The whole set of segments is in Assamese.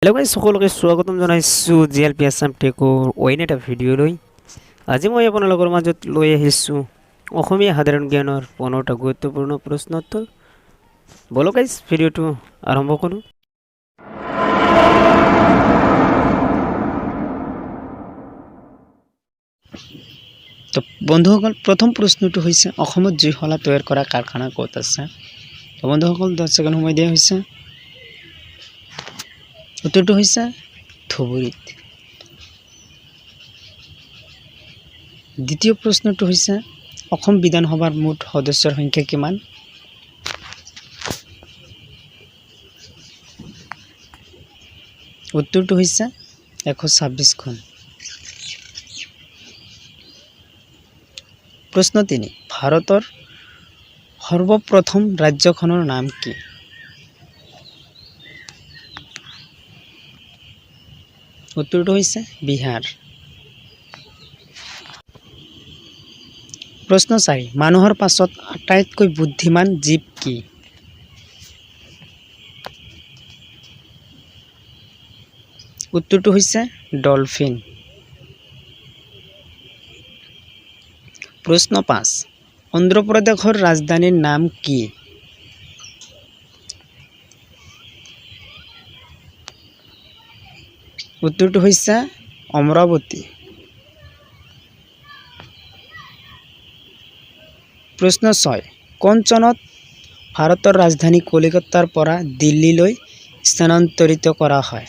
हेलो गाइस সকলোকে স্বাগতম জনাইছো জিএলপি আসাম টেকৰ অইন এটা ভিডিঅ'লৈ। আজি মই আপোনালোকৰ মাজত লৈ আহিছো অসমীয়া সাধাৰণ জ্ঞানৰ 15টা গুৰুত্বপূৰ্ণ প্ৰশ্ন উত্তৰ। বলো গাইস ভিডিঅ'টো আৰম্ভ কৰো। তো বন্ধুসকল প্ৰথম প্ৰশ্নটো হৈছে অসমত জুইশলা তৈয়াৰ কৰা কাৰখানা ক'ত আছে? তো বন্ধুসকল 10 ছেকেণ্ড সময় দিয়া হৈছে। উত্তৰটো হৈছে ধুবুৰীত। দ্বিতীয় প্ৰশ্নটো হৈছে অসম বিধানসভাৰ মুঠ সদস্যৰ সংখ্যা কিমান? উত্তৰটো হৈছে 126খন। প্ৰশ্ন 3 ভাৰতৰ সৰ্বপ্ৰথম ৰাজ্যখনৰ নাম কি? উত্তৰটো হৈছে বিহাৰ। প্ৰশ্ন 4 মানুহৰ পাছত আটাইতকৈ বুদ্ধিমান জীৱ কি? উত্তৰটো হৈছে ডলফিন। প্ৰশ্ন 5 অন্ধ্ৰপ্ৰদেশৰ ৰাজধানীৰ নাম কি? উত্তৰটো হৈছে অমৰাৱতী। প্ৰশ্ন 6 কোন চনত ভাৰতৰ ৰাজধানী কলিকতাৰ পৰা দিল্লীলৈ স্থানান্তৰিত কৰা হয়?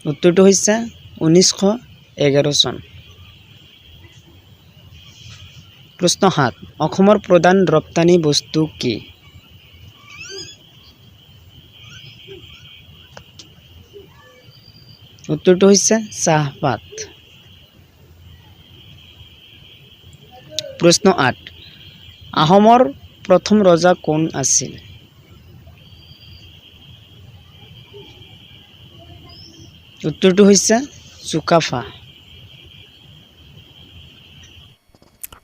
উত্তৰটো হৈছে 1911 চন। প্ৰশ্ন 7 অসমৰ প্ৰধান ৰপ্তানি বস্তু কি? উত্তৰটো হৈছে চাহপাত। প্ৰশ্ন 8 আহোমৰ প্ৰথম ৰজা কোন আছিল? উত্তৰটো হৈছে চুকাফা।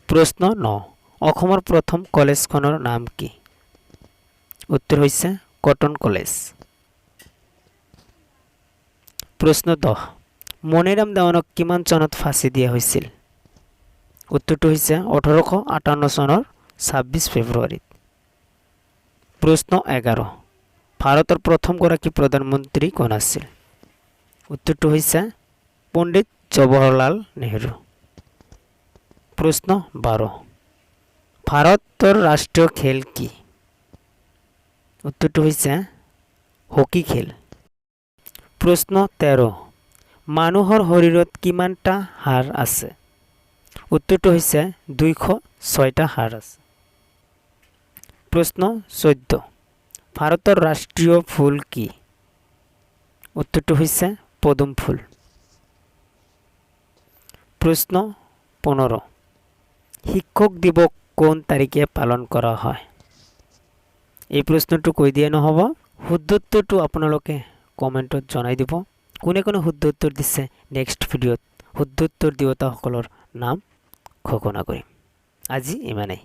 প্ৰশ্ন 9 অসমৰ প্ৰথম কলেজখনৰ নাম কি? উত্তৰ হৈছে কটন কলেজ। প্ৰশ্ন 10 মনিৰাম দেৱানক কিমান চনত ফাঁচি দিয়া হৈছিল? উত্তৰটো হৈছে 1858 চনৰ 26 ফেব্ৰুৱাৰীত। প্ৰশ্ন 11 ভাৰতৰ প্ৰথমগৰাকী প্ৰধানমন্ত্ৰী কোন আছিল? উত্তৰটো হৈছে পণ্ডিত জৱাহৰলাল নেহৰু। প্ৰশ্ন 12 ভাৰতৰ ৰাষ্ট্ৰীয় খেল কি? উত্তৰটো হৈছে হকী খেল। প্ৰশ্ন 13 মানুহৰ শৰীৰত কিমানটা হাড় আছে? উত্তৰটো হৈছে 206টা হাড় আছে। প্ৰশ্ন 14 ভাৰতৰ ৰাষ্ট্ৰীয় ফুল কি? উত্তৰটো হৈছে পদুম ফুল। প্ৰশ্ন 15 শিক্ষক দিৱস কোন তাৰিখে পালন কৰা হয়? এই প্ৰশ্নটো কৈ দিয়া নহ'ব, শুদ্ধ উত্তৰটো আপোনালোকে কমেণ্টত জনাই দিব। কোনে কোনে শুদ্ধ উত্তৰ দিছে নেক্সট ভিডিঅ'ত শুদ্ধ উত্তৰ দিওঁতাসকলৰ নাম ঘোষণা কৰিম। আজি ইমানেই।